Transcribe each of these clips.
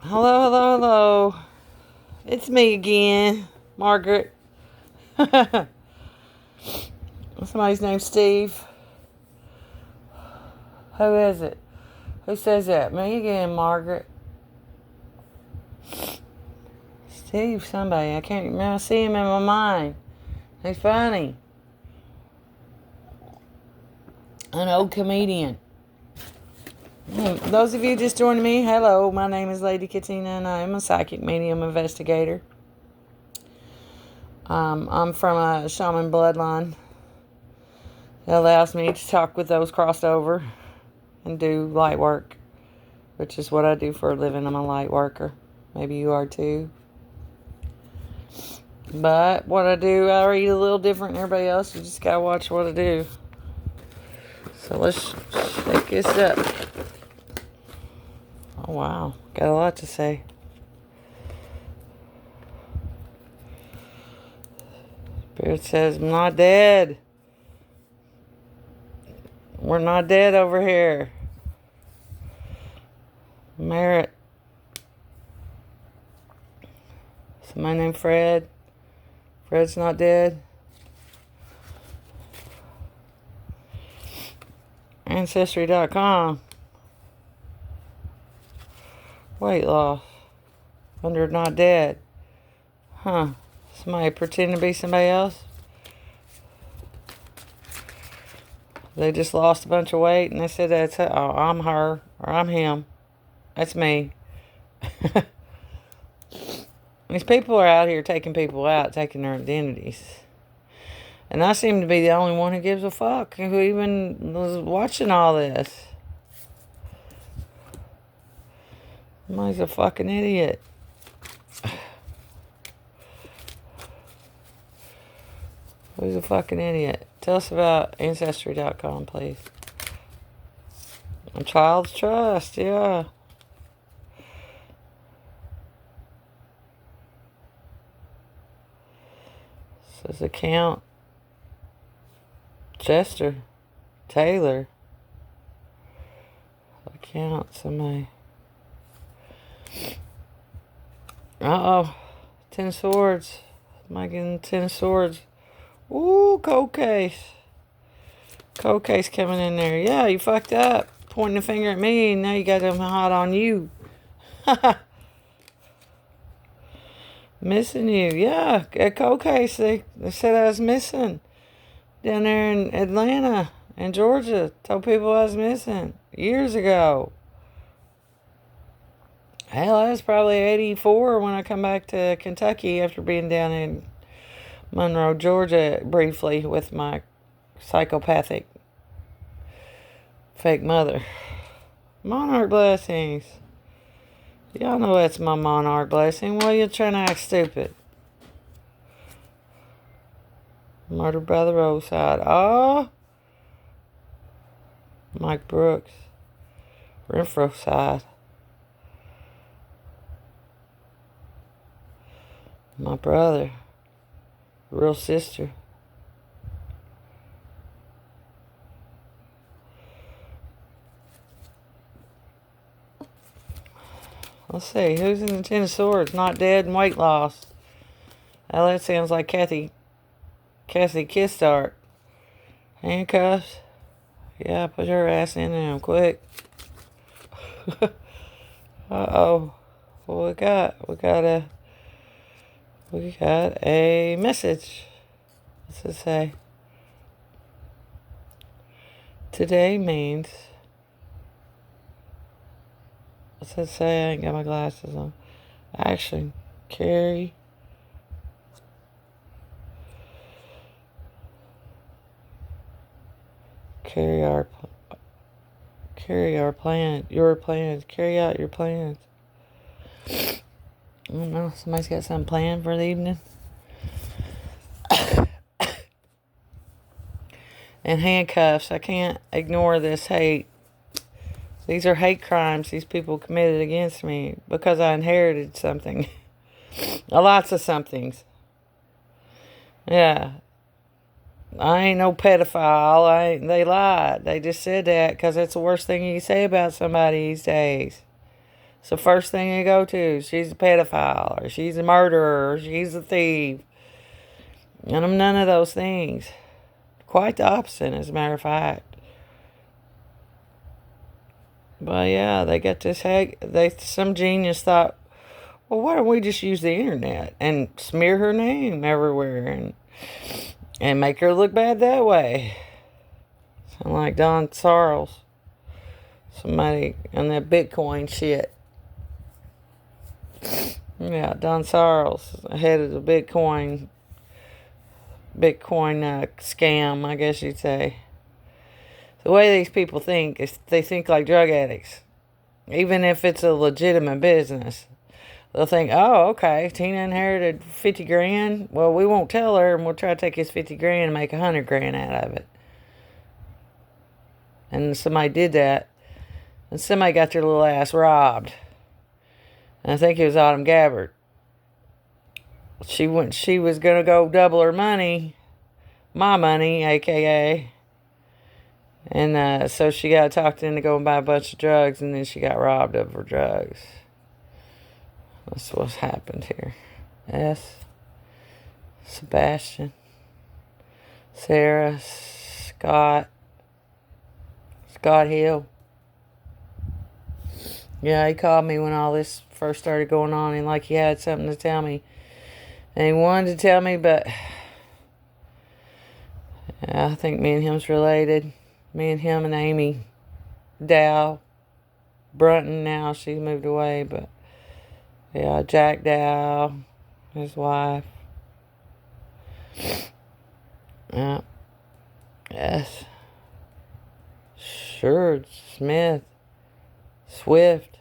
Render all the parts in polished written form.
Hello, hello, hello. It's me again, Margaret. Somebody's named Steve. Who is it? Who says that? Me again, Margaret. Steve, somebody. I can't remember. I see him in my mind. He's funny. An old comedian. Those of you just joining me, hello. My name is Lady Katina, and I am a psychic medium investigator. I'm from a shaman bloodline. It allows me to talk with those crossed over and do light work, which is what I do for a living. I'm a light worker. Maybe you are too. But what I do, I read a little different than everybody else. You just gotta watch what I do. So let's shake this up. Oh wow, got a lot to say. Spirit says, I'm not dead. We're not dead over here. Merit. Somebody named Fred. Fred's not dead. Ancestry.com. Weight loss. Under not dead. Huh. Somebody pretend to be somebody else? They just lost a bunch of weight and they said that's it. Oh, I'm her or I'm him. That's me. These people are out here taking people out, taking their identities. And I seem to be the only one who gives a fuck, who even was watching all this. Somebody's a fucking idiot. Who's a fucking idiot? Tell us about Ancestry.com, please. A child's trust, yeah. Says account. Chester. Taylor. Account, somebody. Uh-oh. 10 swords. Am I getting 10 swords? Ooh, cold case. Cold case coming in there. Yeah, you fucked up. Pointing the finger at me, and now you got them hot on you. Missing you. Yeah, a cold case. They said I was missing. Down there in Atlanta and Georgia. Told people I was missing. Years ago. Hell, that was probably 84 when I come back to Kentucky after being down in Monroe, Georgia briefly with my psychopathic fake mother. Monarch blessings. Y'all know that's my monarch blessing. Why you trying to act stupid? Murdered by the roadside. Oh. Mike Brooks. Renfro side. My brother. Real sister. Let's see. Who's in the Ten of Swords? Not dead and weight loss. Oh, that sounds like Cassie Kistart. Handcuffs. Yeah, put her ass in them quick. Uh-oh. What we got? We got a message. What's it say? Today means. What's it say? I ain't got my glasses on. Action. Carry our plan. Your plans. Carry out your plans. I don't know. Somebody's got something planned for the evening. And handcuffs. I can't ignore this hate. These are hate crimes these people committed against me because I inherited something. Lots of somethings. Yeah. I ain't no pedophile. They lied. They just said that because it's the worst thing you can say about somebody these days. It's the first thing they go to. She's a pedophile, or she's a murderer, or she's a thief. And I'm none of those things. Quite the opposite, as a matter of fact. But yeah, they got this some genius thought, well, why don't we just use the internet and smear her name everywhere and make her look bad that way? Sound like Don Sarles. Somebody on that Bitcoin shit. Yeah, Don Sarles, head of the Bitcoin scam, I guess you'd say. The way these people think is they think like drug addicts. Even if it's a legitimate business. They'll think, oh, okay, Tina inherited 50 grand. Well, we won't tell her, and we'll try to take his 50 grand and make 100 grand out of it. And somebody did that. And somebody got their little ass robbed. And I think it was Autumn Gabbard. She was going to go double her money. My money, a.k.a. And so she got talked into going buy a bunch of drugs, and then she got robbed of her drugs. That's what's happened here. S. Sebastian. Sarah. Scott Hill. Yeah, he called me when all this first started going on, and like he had something to tell me. And he wanted to tell me, but yeah, I think me and him's related. Me and him and Amy Dow Brunton, now she's moved away, but yeah, Jack Dow, his wife. Yeah. Yes. Sure, Smith. Swift.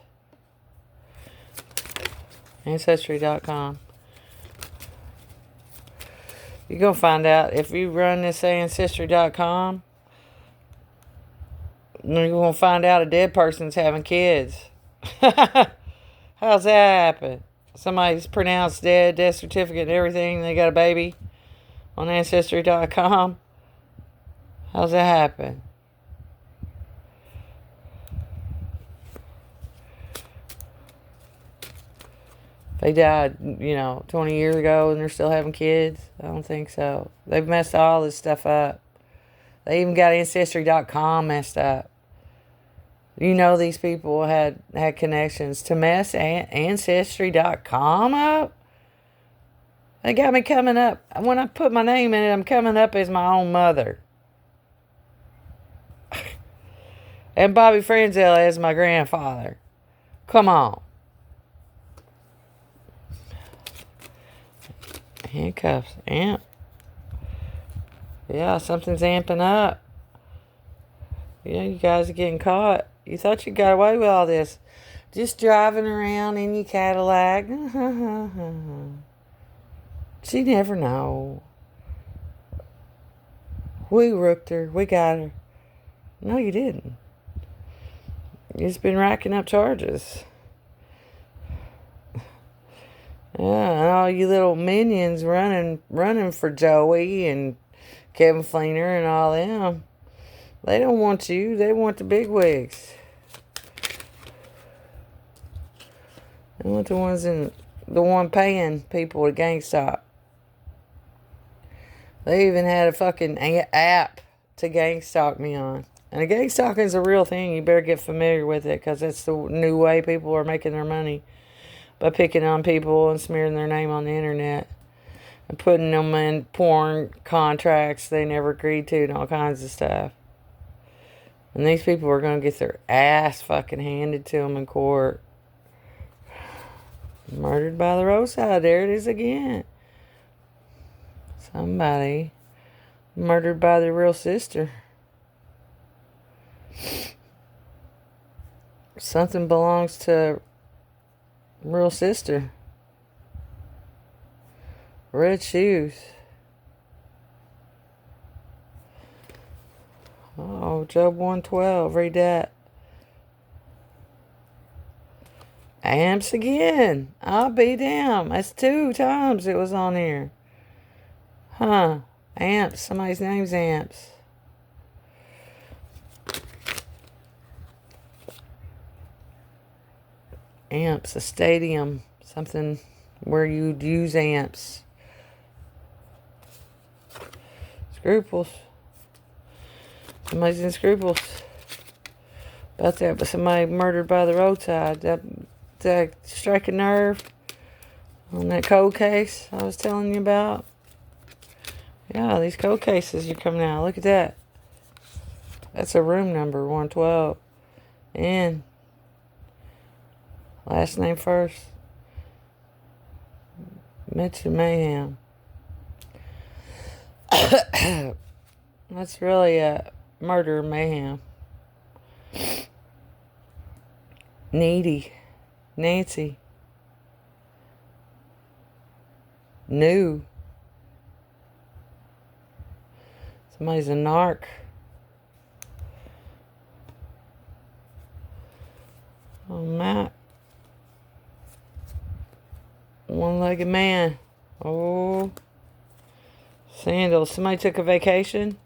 Ancestry.com. You're going to find out if you run this Ancestry.com, you're going to find out a dead person's having kids. How's that happen? Somebody's pronounced dead, death certificate and everything, they got a baby on Ancestry.com. How's that happen? They died, 20 years ago and they're still having kids? I don't think so. They've messed all this stuff up. They even got Ancestry.com messed up. These people had connections to mess Ancestry.com up? They got me coming up. When I put my name in it, I'm coming up as my own mother. And Bobby Franzel as my grandfather. Come on. Handcuffs. Amp. Yeah, something's amping up. Yeah, you guys are getting caught. You thought you got away with all this. Just driving around in your Cadillac. She never know. We rooked her. We got her. No, you didn't. You just been racking up charges. Yeah, and all you little minions running for Joey and Kevin Fleener and all them. They don't want you. They want the big wigs. They want the one paying people to GameStop. They even had a fucking app to GameStalk me on. And a GameStalking is a real thing. You better get familiar with it, because it's the new way people are making their money. By picking on people and smearing their name on the internet. And putting them in porn contracts they never agreed to and all kinds of stuff. And these people are going to get their ass fucking handed to them in court. Murdered by the roadside. There it is again. Somebody murdered by their real sister. Something belongs to real sister. Red shoes. Oh, Job 112. Read that. Amps again. I'll be damned. That's 2 times it was on here. Huh. Amps. Somebody's name's Amps. Amps, a stadium, something where you'd use amps. Scruples. Somebody's in scruples about that, but somebody murdered by the roadside. That strike a nerve on that cold case I was telling you about. Yeah, these cold cases are coming out. Look at that. That's a room number, 112. And last name first. Mitch Mayhem. That's really a murder mayhem. Needy. Nancy. New. Somebody's a narc. Oh, Matt. One-legged man. Oh. Sandals. Somebody took a vacation.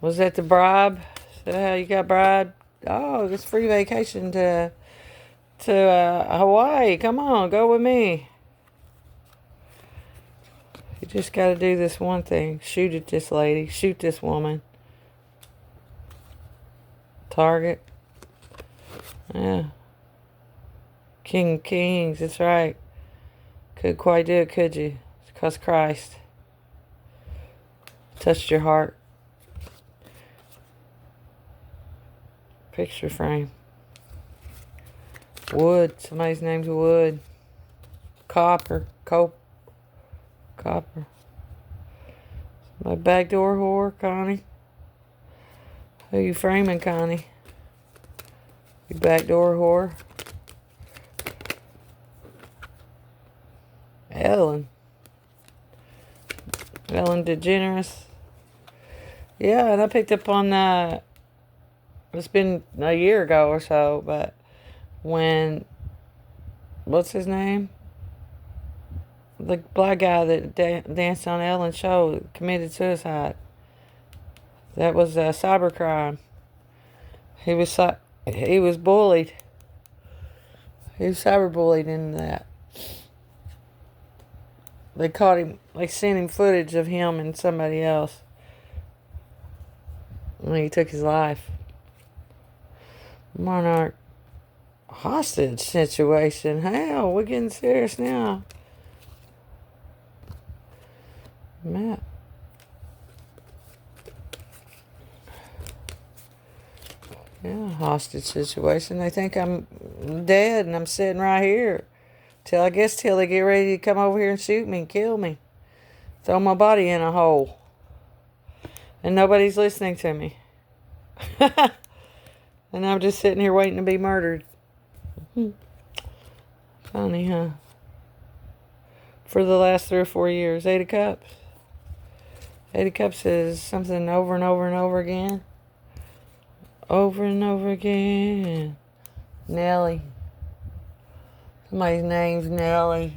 Was that the bribe? Is that how you got bribed? Oh, it's free vacation to Hawaii. Come on, go with me. You just got to do this one thing. Shoot at this lady. Shoot this woman. Target. Yeah. King of Kings. That's right. Couldn't quite do it, could you? It's because Christ touched your heart. Picture frame. Wood. Somebody's name's Wood. Copper. Copper. My backdoor whore, Connie. Who you framing, Connie? You backdoor whore. Ellen DeGeneres. Yeah, and I picked up on it's been a year ago or so, but when, what's his name? The black guy that danced on Ellen's show committed suicide. That was a cybercrime. He was bullied. He was cyberbullied in that. They caught him, they sent him footage of him and somebody else when he took his life. Monarch hostage situation. Hell, we're getting serious now. Matt. Yeah, hostage situation. They think I'm dead and I'm sitting right here. Till they get ready to come over here and shoot me and kill me. Throw my body in a hole. And nobody's listening to me. And I'm just sitting here waiting to be murdered. Funny, huh? For the last 3 or 4 years. 8 of Cups. 8 of Cups is something over and over and over again. Over and over again. Nellie. Somebody's name's Nellie.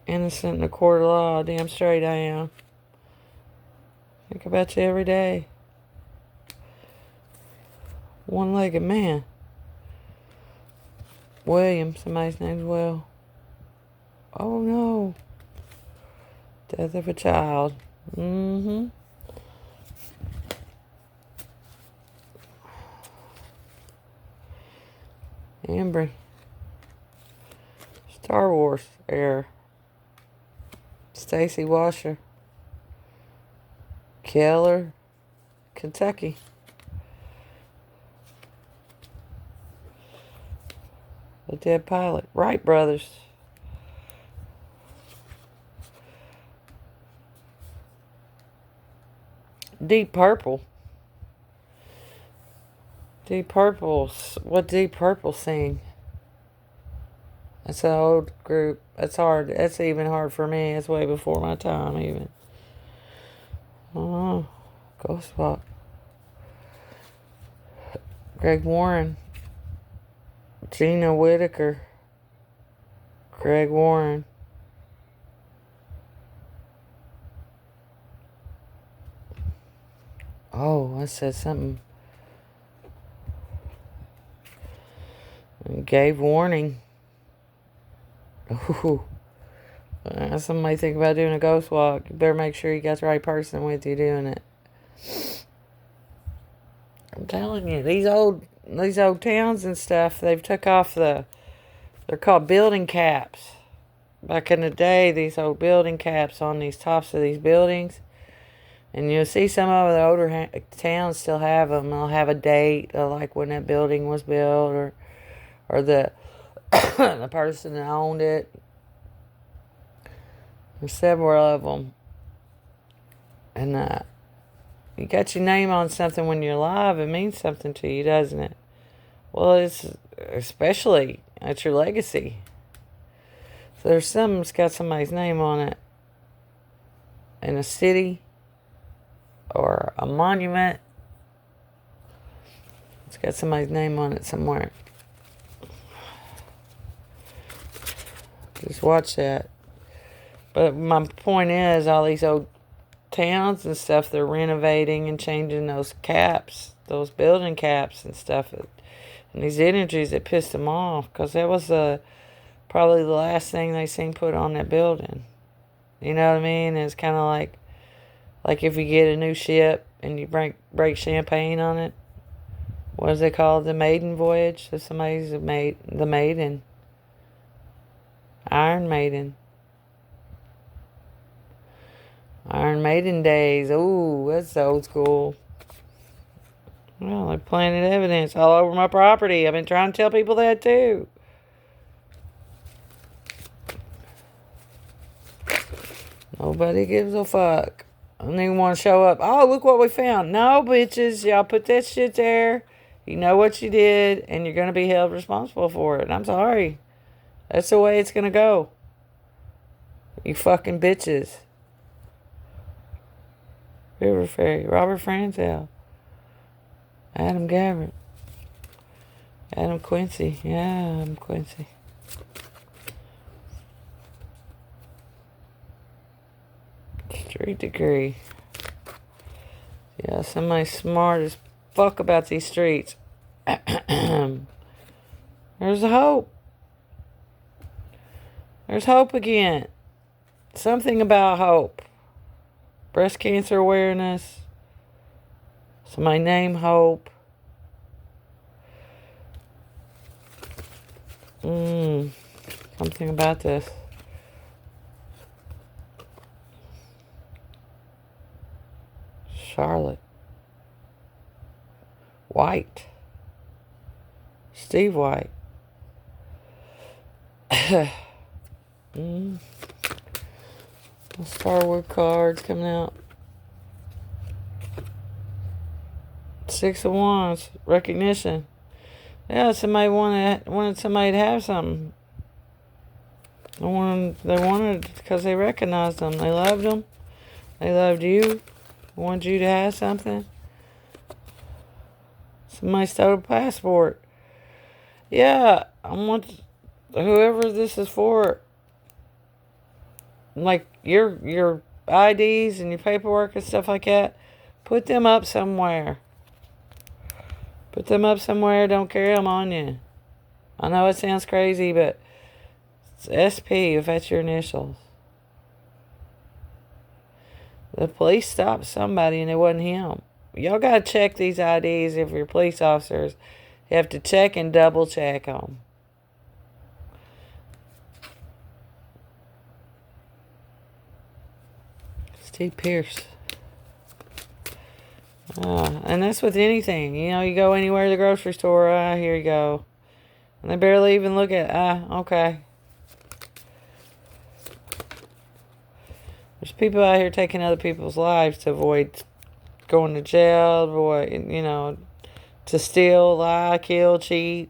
Innocent in a court of law. Damn straight I am. Think about you every day. One-legged man. William. Somebody's name's Will. Oh no. Death of a child. Mm-hmm. Embry. Star Wars era. Stacy Washer. Keller. Kentucky. The dead pilot. Wright brothers. Deep Purple. Deep Purple. What Deep Purple sing? That's an old group. That's hard. That's even hard for me. It's way before my time, even. Oh, Ghost Walk. Greg Warren. Gina Whitaker. Greg Warren. Oh, It said something. Gave warning. Ooh. Somebody think about doing a ghost walk. You better make sure you got the right person with you doing it. I'm telling you, these old towns and stuff, they've took off they're called building caps. Back in the day, these old building caps on these tops of these buildings. And you'll see some of the older towns still have them. They'll have a date of like when that building was built, or the the person that owned it. There's several of them. And you got your name on something when you're alive, it means something to you, doesn't it? Well, it's especially at your legacy. So there's some that's got somebody's name on it in a city or a monument. It's got somebody's name on it somewhere. Just watch that. But my point is, all these old towns and stuff, they're renovating and changing those caps, those building caps and stuff. And these energies that pissed them off, because that was probably the last thing they seen put on that building. You know what I mean? It's kind of like if you get a new ship and you break champagne on it. What is it called? The maiden voyage? So somebody's the maiden. Iron Maiden. Iron Maiden days. Ooh, that's old school. Well, they planted evidence all over my property. I've been trying to tell people that too. Nobody gives a fuck. I don't even want to show up. Oh, look what we found. No, bitches. Y'all put that shit there. You know what you did, and you're going to be held responsible for it. And I'm sorry. That's the way it's going to go. You fucking bitches. River Fairy. Robert Franzel. Adam Gabbard. Adam Quincy. Yeah, Adam Quincy. Street degree. Yeah, somebody smart as fuck about these streets. There's hope. There's hope again. Something about hope. Breast cancer awareness. Somebody name Hope. Something about this. Charlotte. White. Steve White. Star Wars cards coming out. Six of Wands. Recognition. Yeah, somebody wanted somebody to have something. They wanted because they recognized them. They loved them. They loved you. They wanted you to have something. Somebody stole a passport. Yeah, I want whoever this is for. Like your IDs and your paperwork and stuff like that. Put them up somewhere. Put them up somewhere. Don't carry them on you. I know it sounds crazy, but it's SP if that's your initials. The police stopped somebody and it wasn't him. Y'all gotta check these IDs if you're police officers. You have to check and double check them. Steve Pierce. And that's with anything. You know, you go anywhere to the grocery store, here you go. And they barely even look at, okay. There's people out here taking other people's lives to avoid going to jail, avoid, to steal, lie, kill, cheat.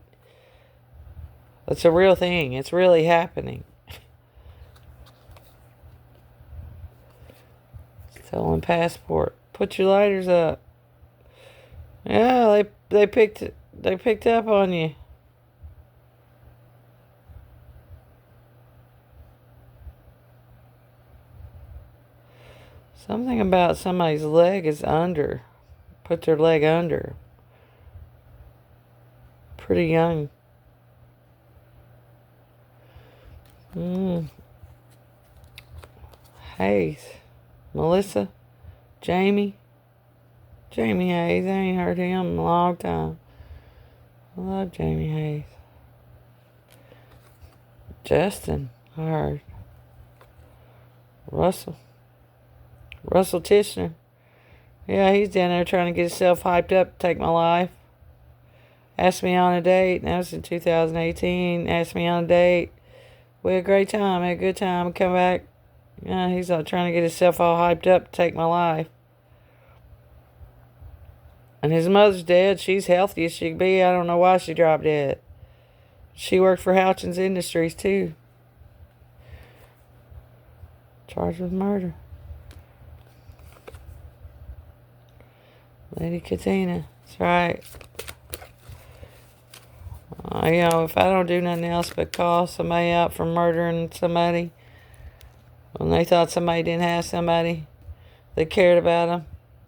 It's a real thing. It's really happening. Stolen passport. Put your lighters up. Yeah, they picked up on you. Something about somebody's leg is under. Put their leg under. Pretty young. Hayes. Melissa. Jamie. Jamie Hayes. I ain't heard him in a long time. I love Jamie Hayes. Justin. I heard. Russell Tishner. Yeah, he's down there trying to get himself hyped up to take my life. Asked me on a date. That was in 2018. Asked me on a date. We had a great time. Had a good time. Come back. Yeah, he's trying to get himself all hyped up to take my life. And his mother's dead. She's healthy as she could be. I don't know why she dropped dead. She worked for Houchins Industries, too. Charged with murder. Lady Katina. That's right. If I don't do nothing else but call somebody out for murdering somebody, when they thought somebody didn't have somebody that cared about them,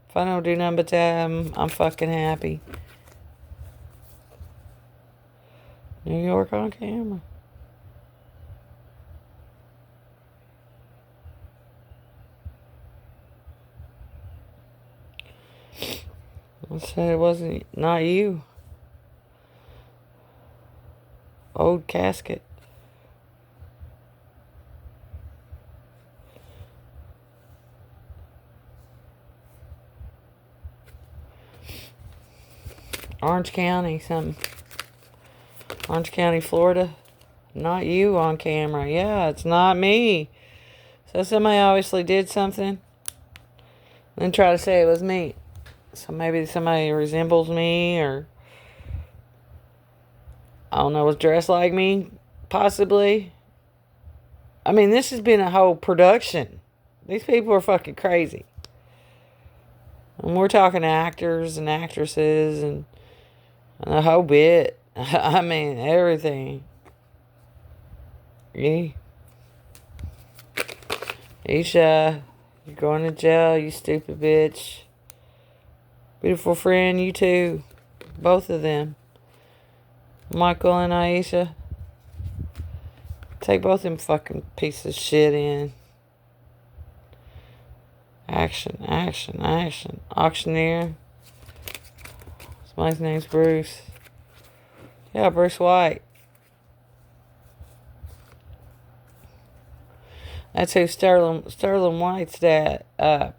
if I don't do nothing but that, I'm fucking happy. New York on camera. I said it wasn't, not you. Old casket. Orange County, something. Orange County, Florida. Not you on camera. Yeah, it's not me. So somebody obviously did something. Then try to say it was me. So maybe somebody resembles me, or I don't know, was dressed like me, possibly. I mean, this has been a whole production. These people are fucking crazy. And we're talking actors and actresses and a whole bit. I mean, everything. Yeah. Isha, you're going to jail, you stupid bitch. Beautiful friend, you too. Both of them. Michael and Aisha. Take both them fucking pieces of shit in. Action, action, action. Auctioneer. Somebody's name's Bruce. Yeah, Bruce White. That's who Sterling White's dad. That's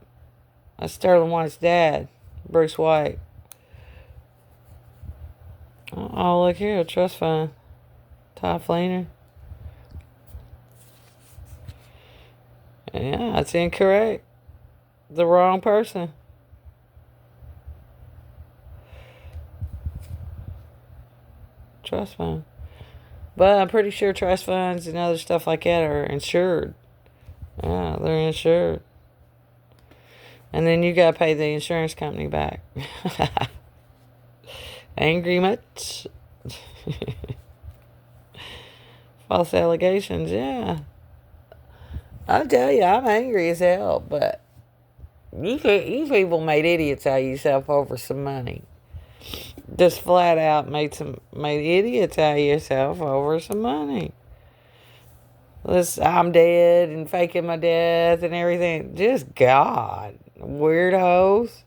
Sterling White's dad, Bruce White. Oh, look here, trust fund. Todd Fleener. Yeah, that's incorrect. The wrong person. Trust fund. But I'm pretty sure trust funds and other stuff like that are insured. Yeah, they're insured. And then you gotta pay the insurance company back. Angry much? False allegations, yeah. I'll tell you, I'm angry as hell, but you people made idiots out of yourself over some money. Just flat out made idiots out of yourself over some money. I'm dead and faking my death and everything. Just God. Weirdos.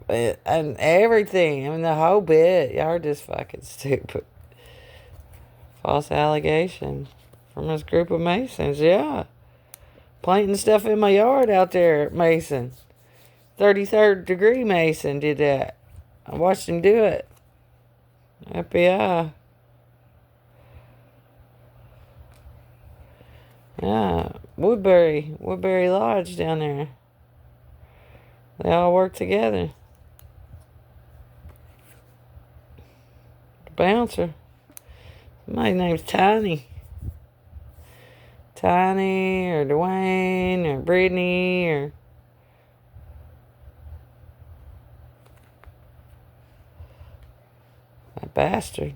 And everything. I mean, the whole bit. Y'all are just fucking stupid. False allegation from this group of Masons. Yeah. Planting stuff in my yard out there at Mason. 33rd degree Mason did that. I watched him do it. FBI. Yeah, Woodbury Lodge down there. They all work together. The bouncer. My name's Tiny. Tiny or Dwayne or Brittany or that bastard.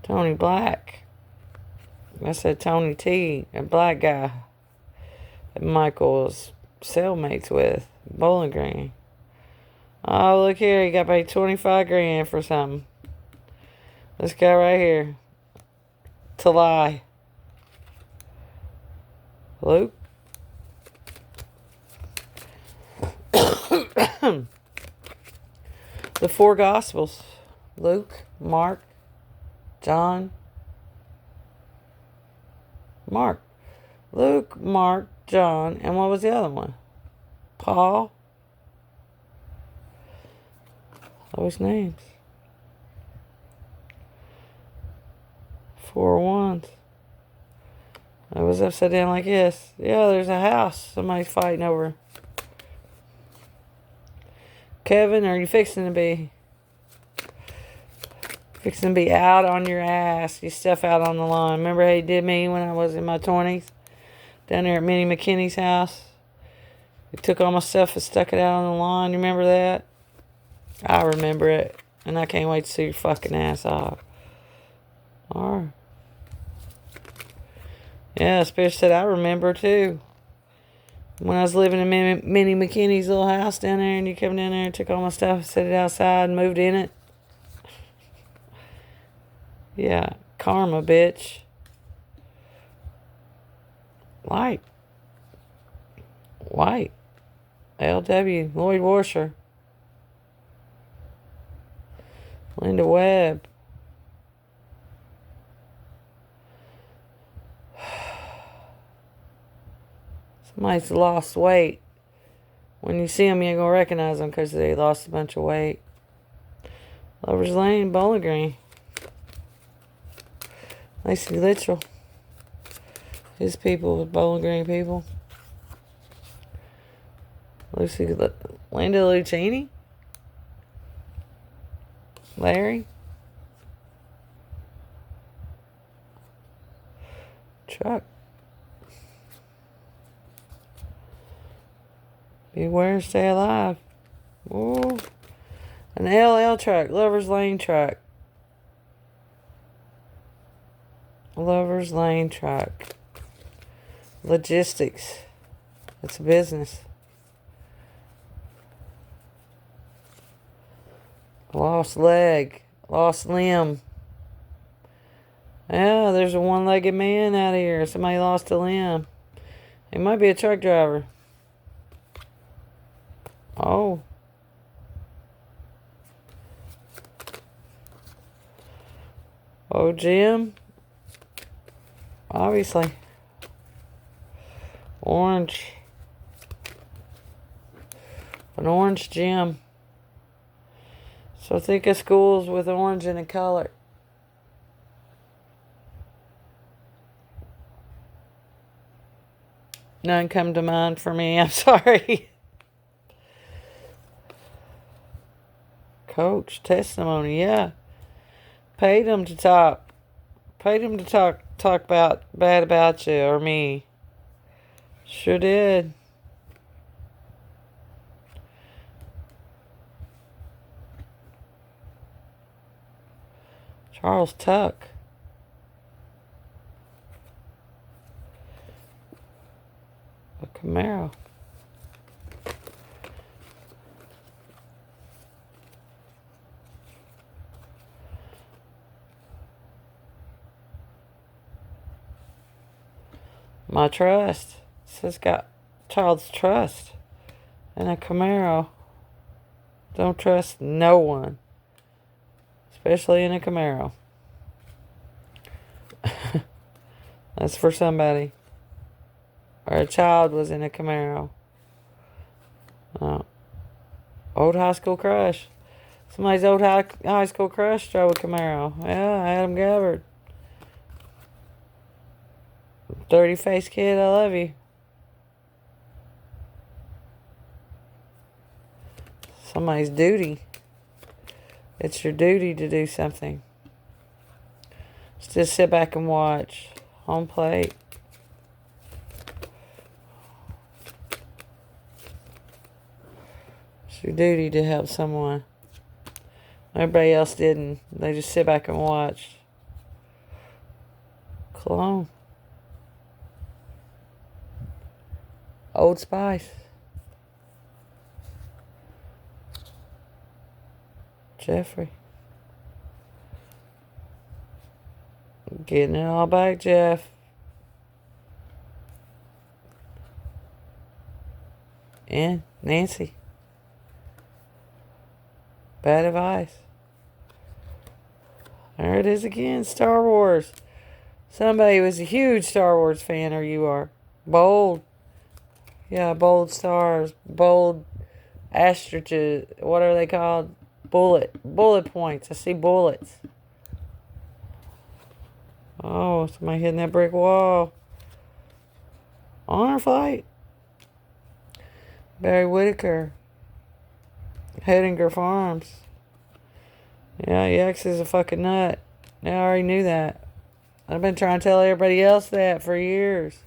Tony Black. I said Tony T, a black guy. And Michael was cellmates with. Bowling Green. Oh, look here. He got paid 25 grand for something. This guy right here. To lie. Luke? The four Gospels. Luke, Mark, John, Mark. Luke, Mark, John, and what was the other one? Paul. Those names. 4 ones. It was upside down like this. Yeah, there's a house somebody's fighting over. Kevin, are you fixing to be? Fixing to be out on your ass. You stuff out on the lawn. Remember how you did me when I was in my 20s? Down there at Minnie McKinney's house? You took all my stuff and stuck it out on the lawn. You remember that? I remember it. And I can't wait to see your fucking ass off. Alright. Yeah, Spirit said I remember too. When I was living in Minnie McKinney's little house down there, and you came down there and took all my stuff and set it outside and moved in it. Yeah, karma, bitch. White. LW, Lloyd Warsher. Linda Webb. Somebody's lost weight. When you see them, you ain't gonna recognize them because they lost a bunch of weight. Lover's Lane, Bowling Green. Lacey Littrell. His people, Bowling Green people. Linda Lucchini. Larry. Chuck. Beware, stay alive. Ooh. An LL truck. Lover's Lane truck. Lover's Lane truck. Logistics. It's a business. Lost leg. Lost limb. Yeah, there's a one-legged man out here. Somebody lost a limb. He might be a truck driver. Oh. Oh, Jim. Obviously. Orange. An orange Jim. So think of schools with orange in a color. None come to mind for me. I'm sorry. Coach testimony, yeah. Paid them to talk. Paid them to talk about bad about you or me. Sure did. Charles Tuck. A Camaro. My trust. Says got child's trust. And a Camaro. Don't trust no one. Especially in a Camaro. That's for somebody. Or a child was in a Camaro. Old high school crush. Somebody's old high school crush drove a Camaro. Yeah, Adam Gabbard. Dirty face kid, I love you. Somebody's duty. It's your duty to do something. Just sit back and watch. Home plate. It's your duty to help someone. Everybody else didn't. They just sit back and watch. Cologne. Old Spice. Jeffrey. Getting it all back, Jeff. And Nancy. Bad advice. There it is again. Star Wars. Somebody was a huge Star Wars fan, or you are. Bold. Yeah, bold stars. Bold ostriches. What are they called? Bullet points. I see bullets. Oh, somebody hitting that brick wall. Honor flight. Barry Whitaker. Hedinger Farms. Yeah, Yax is a fucking nut. Yeah, I already knew that. I've been trying to tell everybody else that for years.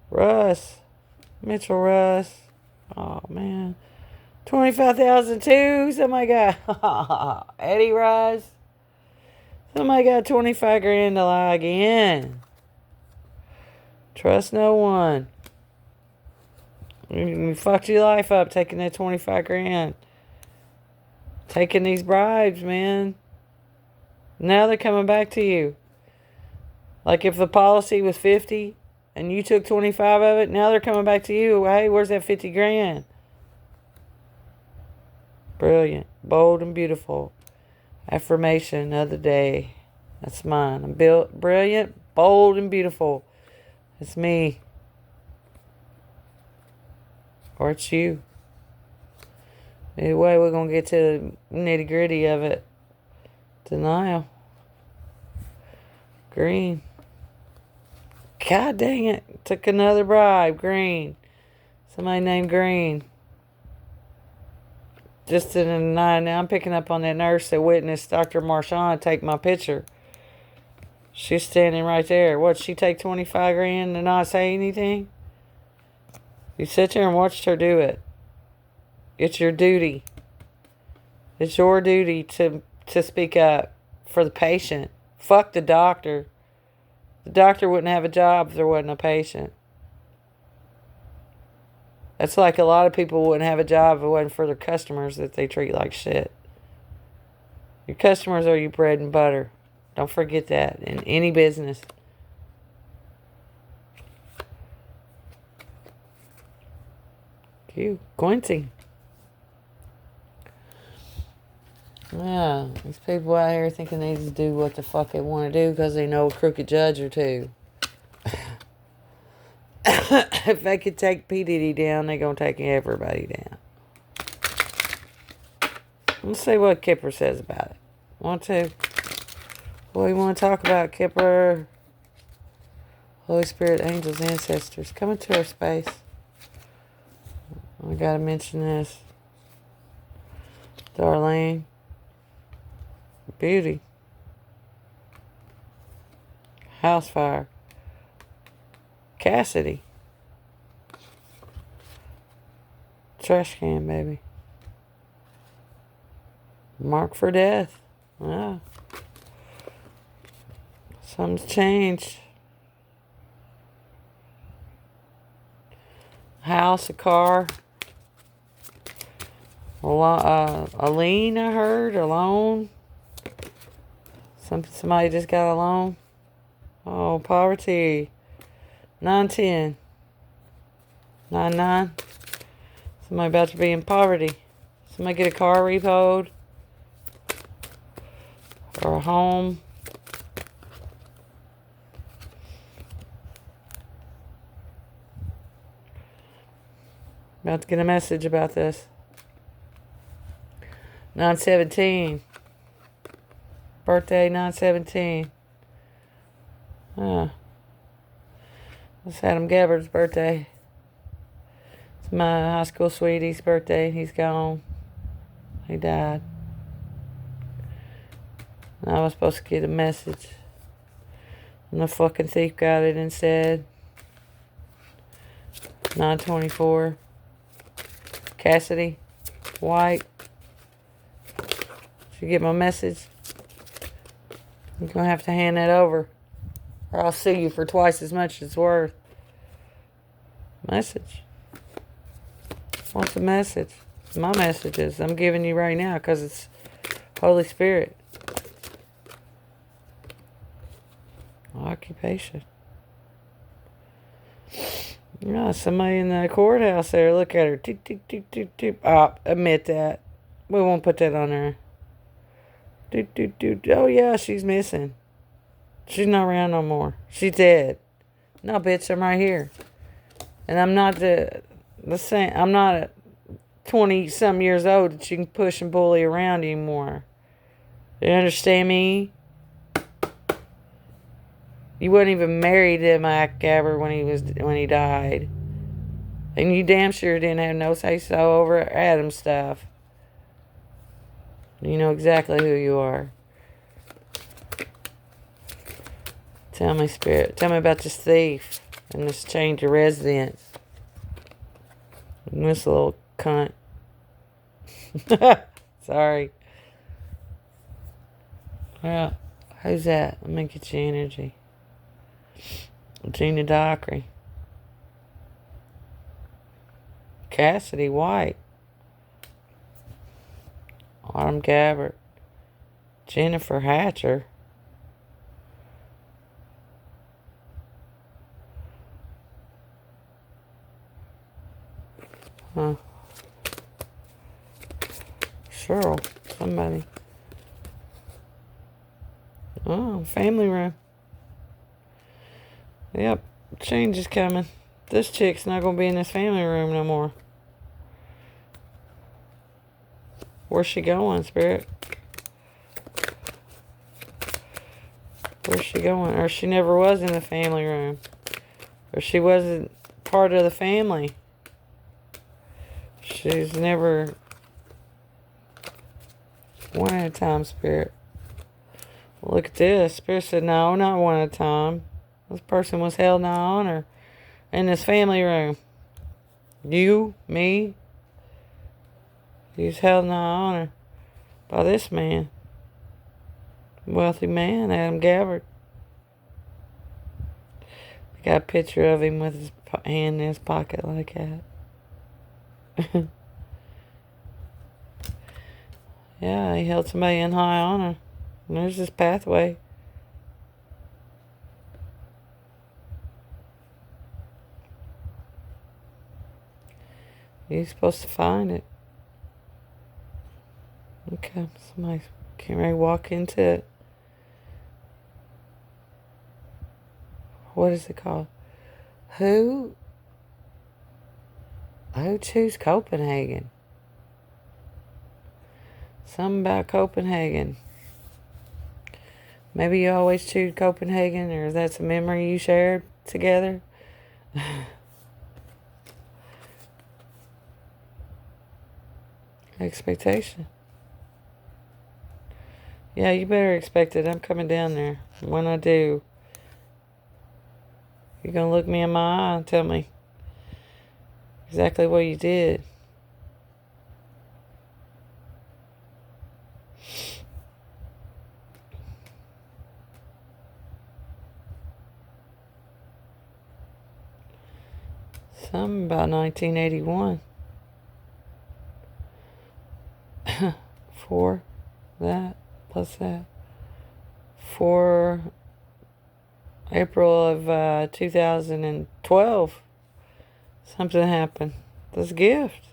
Russ. Mitchell Russ. Oh, man. 25,002. Somebody got Eddie Rice. Somebody got 25 grand to lie again. Trust no one. You fucked your life up taking that 25 grand. Taking these bribes, man. Now they're coming back to you. Like if the policy was 50 and you took 25 of it, now they're coming back to you. Hey, where's that 50 grand? Brilliant. Bold and beautiful. Affirmation of the day. That's mine. I'm brilliant, bold, and beautiful. It's me. Or it's you. Anyway, we're going to get to the nitty gritty of it. Denial. Green. God dang it. Took another bribe. Green. Somebody named Green. Just to deny. Now I'm picking up on that nurse that witnessed Dr. Marchand take my picture. She's standing right there. What, she take 25 grand and not say anything? You sit there and watched her do it. It's your duty. It's your duty to speak up for the patient. Fuck the doctor. The doctor wouldn't have a job if there wasn't a patient. That's like a lot of people wouldn't have a job if it wasn't for their customers that they treat like shit. Your customers are your bread and butter. Don't forget that in any business. Quincy. Yeah, these people out here thinking they just do what the fuck they want to do because they know a crooked judge or two. If they could take P. Diddy down, they're going to take everybody down. Let's see what Kipper says about it. Want to? What do you want to talk about, Kipper? Holy Spirit, angels, ancestors. Come into our space. I gotta mention this. Darlene. Beauty. House fire. Cassidy. Trash can, baby. Mark for death. Wow. Something's changed. House, a car. A lien, I heard. A loan. Somebody just got a loan. Oh, poverty. 910. 99. Somebody about to be in poverty. Somebody get a car repoed. Or a home. About to get a message about this. 917. Birthday 917. It's Adam Gabbard's birthday. It's my high school sweetie's birthday. He's gone. He died. And I was supposed to get a message. And the fucking thief got it instead. 924. Cassidy White. Did you get my message? You're going to have to hand that over. Or I'll sue you for twice as much as it's worth. Message. What's the message? It's my messages I'm giving you right now because it's Holy Spirit. Occupation. Yeah, somebody in the courthouse there. Look at her. Toot, toot, toot, toot, toot. Oh, admit that. We won't put that on there. Doot, doot, doot. Oh, yeah, she's missing. She's not around no more. She's dead. No, bitch, I'm right here. And I'm not the same. I'm not 20-some years old that you can push and bully around anymore. You understand me? You wasn't even married to Mike Gabbard when he died. And you damn sure didn't have no say-so over Adam stuff. You know exactly who you are. Tell me, Spirit. Tell me about this thief and this change of residence. And this little cunt. Sorry. Well, who's that? Let me get your energy. Gina Dockery. Cassidy White. Autumn Gabbard. Jennifer Hatcher. Huh. Cheryl. Somebody. Oh, family room. Yep. Change is coming. This chick's not going to be in this family room no more. Where's she going, Spirit? Where's she going? Or she never was in the family room. Or she wasn't part of the family. She's never... One at a time, Spirit. Look at this. Spirit said, no, not one at a time. This person was held in honor in this family room. You, me, he's held in honor by this man. Wealthy man, Adam Gabbard. I got a picture of him with his hand in his pocket like that. Yeah, he held somebody in high honor. And there's this pathway. You're supposed to find it. Okay, somebody can't really walk into it. What is it called? Who chose Copenhagen? Something about Copenhagen. Maybe you always choose Copenhagen, or that's a memory you shared together. Expectation. Yeah, you better expect it. I'm coming down there. When I do, you're going to look me in my eye and tell me exactly what you did. Something about 1981. For that, plus that. For April of 2012, something happened. This gift.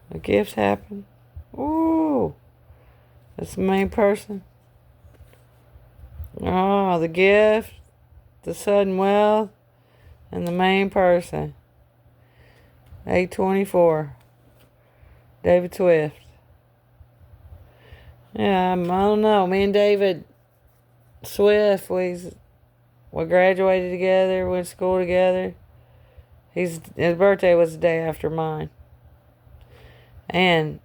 The gift happened. Ooh. That's the main person. Oh, the gift, the sudden wealth, and the main person. 824. David Swift. Yeah, I don't know. Me and David Swift, we graduated together, went to school together. His birthday was the day after mine. And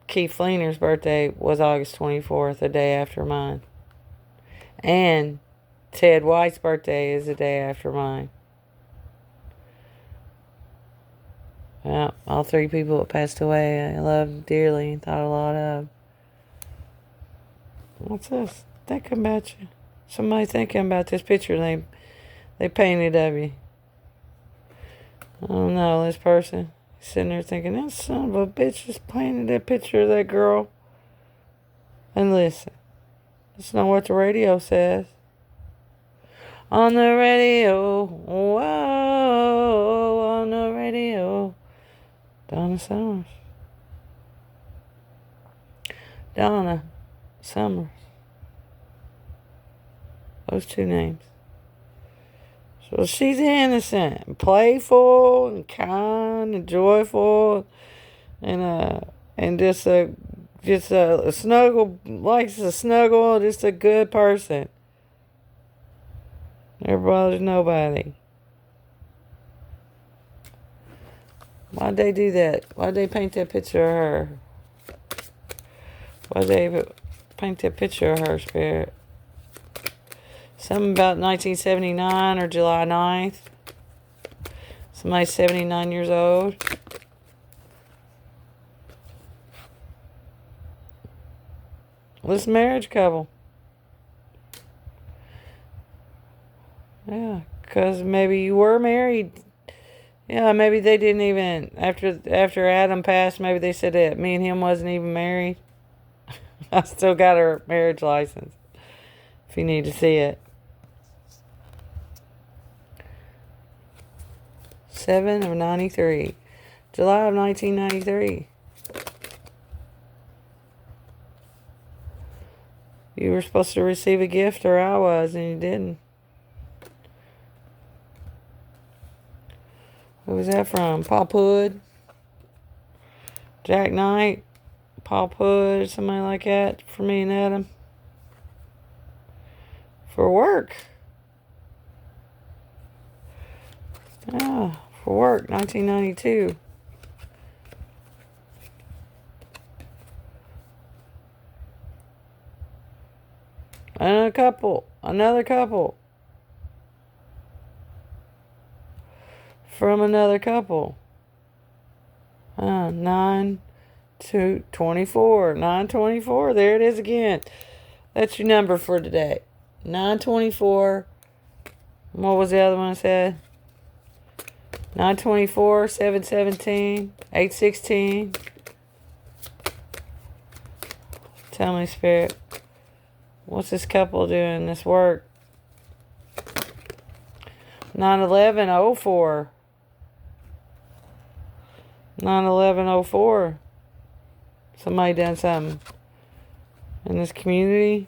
Keith Fleener's birthday was August 24th, the day after mine. And Ted White's birthday is the day after mine. Yeah, all three people that passed away I loved dearly and thought a lot of. What's this? Thinking about you. Somebody thinking about this picture they painted of you. I don't know, this person sitting there thinking, that son of a bitch just painted that picture of that girl. And listen. Listen to what the radio says. On the radio. Whoa. On the radio. Donna Summers. Donna Summers. Those two names. So she's innocent, and playful, and kind, and joyful, and just a snuggle, likes to snuggle, just a good person. Never bothers nobody. Why'd they do that? Why'd they paint that picture of her? Why'd they paint that picture of her, Spirit? Something about 1979 or July 9th. Somebody's 79 years old. This marriage couple. Yeah, because maybe you were married. Yeah, maybe they didn't even, after Adam passed, maybe they said that me and him wasn't even married. I still got her marriage license, if you need to see it. 7 of 93. July of 1993. You were supposed to receive a gift, or I was, and you didn't. Who was that from? Paul Hood? Jack Knight? Paul Hood? Somebody like that for me and Adam? For work. Yeah, for work, 1992. And another couple. From another couple. 9 to 24. 924. There it is again. That's your number for today. 924. What was the other one I said? 924, 717, 816. Tell me, Spirit. What's this couple doing this work? 9/11/04. 9/11/04. Somebody done something in this community.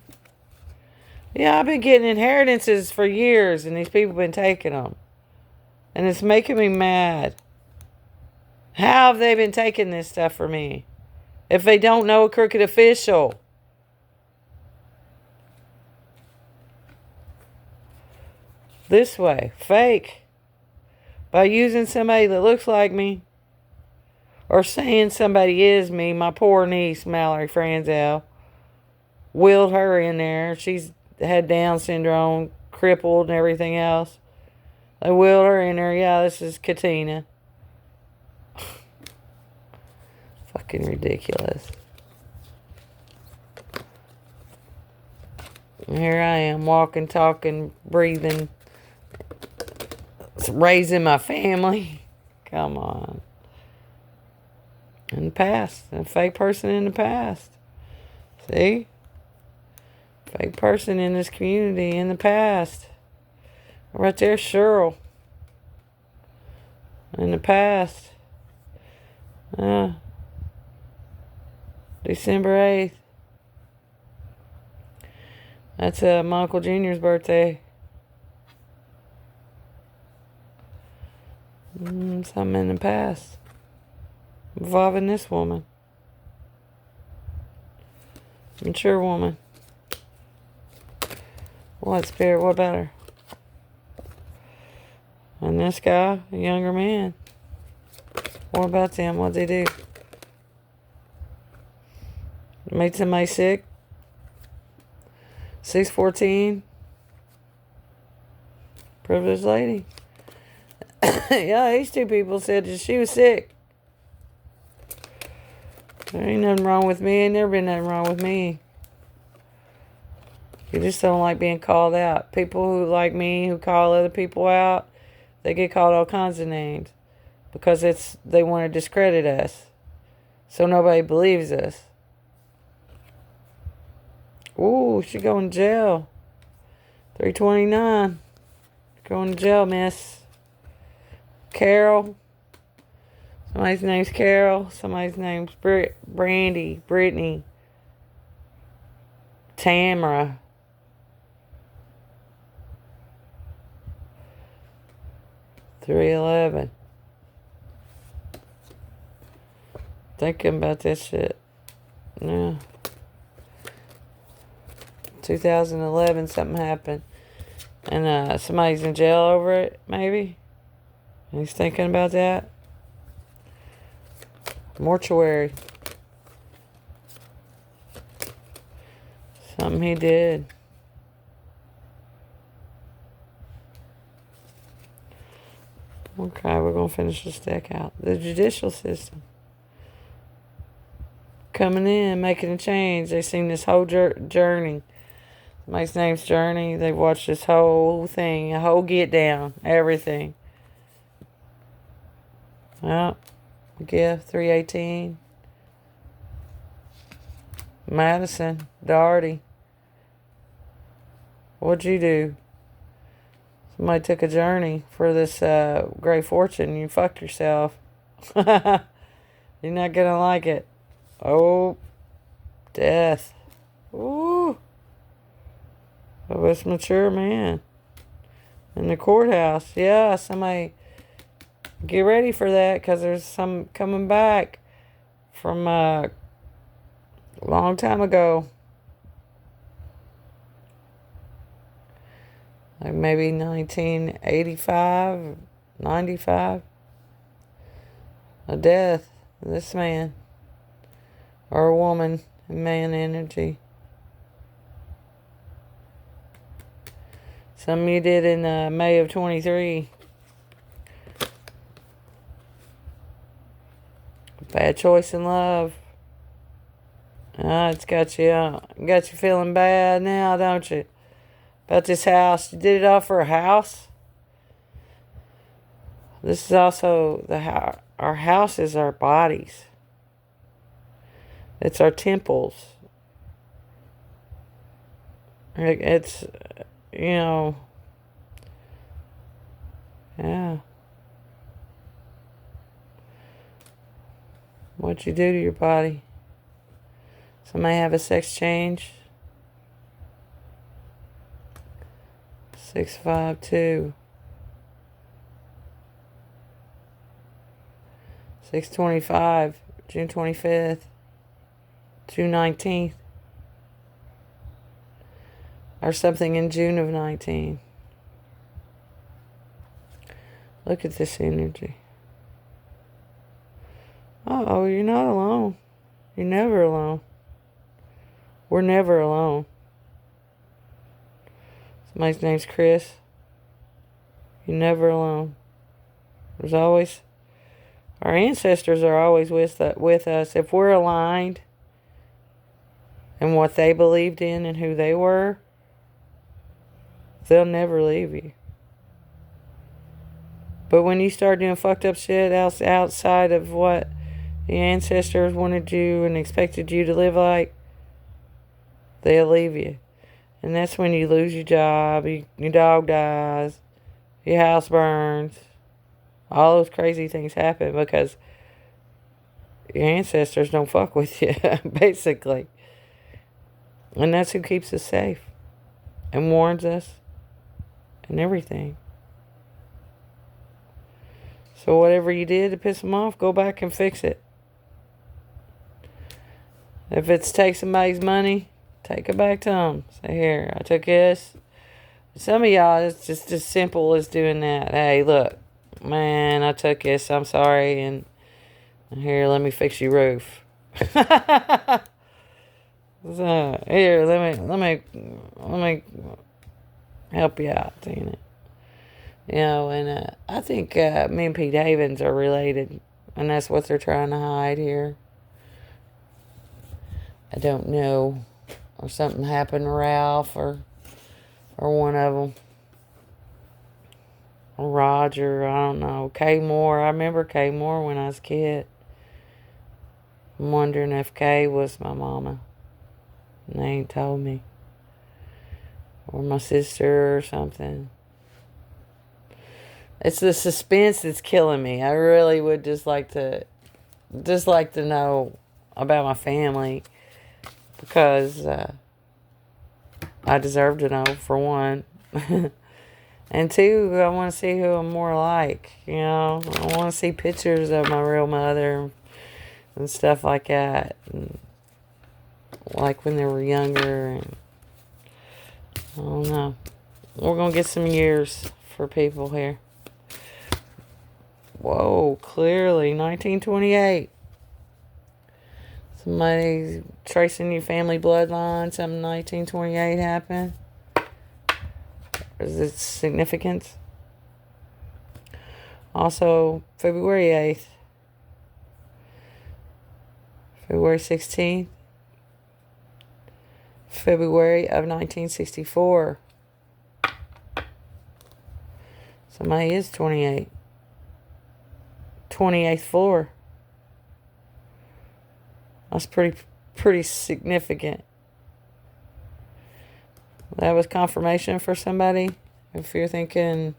Yeah, I've been getting inheritances for years, and these people have been taking them. And it's making me mad. How have they been taking this stuff for me? If they don't know a crooked official. This way. Fake. By using somebody that looks like me. Or saying somebody is me. My poor niece, Mallory Franzel. Willed her in there. She's had Down syndrome. Crippled and everything else. They wheeled her in there. Yeah, this is Katina. Fucking ridiculous. And here I am, walking, talking, breathing, raising my family. Come on. In the past. A fake person in the past. See? Fake person in this community in the past. Right there, Cheryl. In the past. December 8th. That's my Uncle Junior's birthday. Something in the past. Involving this woman. Mature woman. What, Spirit? What about her? And this guy, a younger man. What about them? What'd they do? Made somebody sick? 614. Privileged lady. Yeah, these two people said that she was sick. There ain't nothing wrong with me. Ain't never been nothing wrong with me. You just don't like being called out. People who like me, who call other people out, they get called all kinds of names. Because they want to discredit us. So nobody believes us. Ooh, she going to jail. 329. Going to jail, miss. Carol. Somebody's name's Carol. Somebody's name's Brandy. Brittany. Tamara. $311. Thinking about this shit. Yeah. 2011, something happened. And somebody's in jail over it, maybe? He's thinking about that. Mortuary. Something he did. Okay, we're going to finish this deck out. The judicial system. Coming in, making a change. They've seen this whole journey. Somebody's name's Journey. They've watched this whole thing, a whole get down, everything. Well, gift, 318. Madison, Darty. What'd you do? Somebody took a journey for this great fortune. You fucked yourself. You're not gonna like it. Oh, death. Ooh. Of this mature man. In the courthouse. Yeah, somebody get ready for that, because there's some coming back from a long time ago. Like maybe 1985, 95. A death. This man. Or a woman. Man energy. Something you did in May of 23. Bad choice in love. It's got you feeling bad now, don't you? About this house. You did it all for a house? This is also our house is our bodies. It's our temples. It's, yeah. What you do to your body. Somebody have a sex change. 652. 625. June 25th. June 19th. Or something in June of 19. Look at this energy. Uh-oh, you're not alone. You're never alone. We're never alone. Somebody's name's Chris. You're never alone. There's always... Our ancestors are always with us. If we're aligned in what they believed in and who they were, they'll never leave you. But when you start doing fucked up shit outside of what the ancestors wanted you and expected you to live like, they'll leave you. And that's when you lose your job, your dog dies, your house burns. All those crazy things happen because your ancestors don't fuck with you, basically. And that's who keeps us safe and warns us and everything. So whatever you did to piss them off, go back and fix it. If it's take somebody's money, take it back to them. Say, here, I took this. Some of y'all, it's just as simple as doing that. Hey, look, man, I took this. I'm sorry. And here, let me fix your roof. So, here, let me help you out, ain't it? And I think me and Pete Havens are related, and that's what they're trying to hide here. I don't know, or something happened to Ralph, or one of them, or Roger. I don't know. Kay Moore. I remember Kay Moore when I was a kid. I'm wondering if Kay was my mama. And they ain't told me. Or my sister or something. It's the suspense that's killing me. I really would just like to know about my family, because I deserve to know, for one. And two, I want to see who I'm more like. I want to see pictures of my real mother and stuff like that. And like when they were younger. And I don't know. We're going to get some years for people here. Whoa, clearly 1928. Somebody tracing your family bloodline, something 1928 happened. Is it significance? Also, February 8th. February 16th. February of 1964. Somebody is 28. 28th floor. That's pretty significant. That was confirmation for somebody. If you're thinking,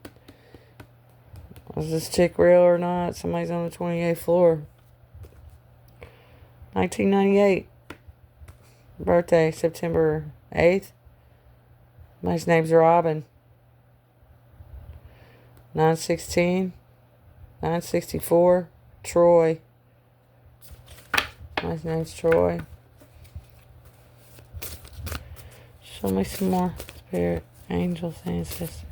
is this chick real or not? Somebody's on the 28th floor. 1998. Birthday, September 8th. My name's Robin. 9/16. 9/64. Troy. My name's Troy. Show me some more spirit, angels, ancestors.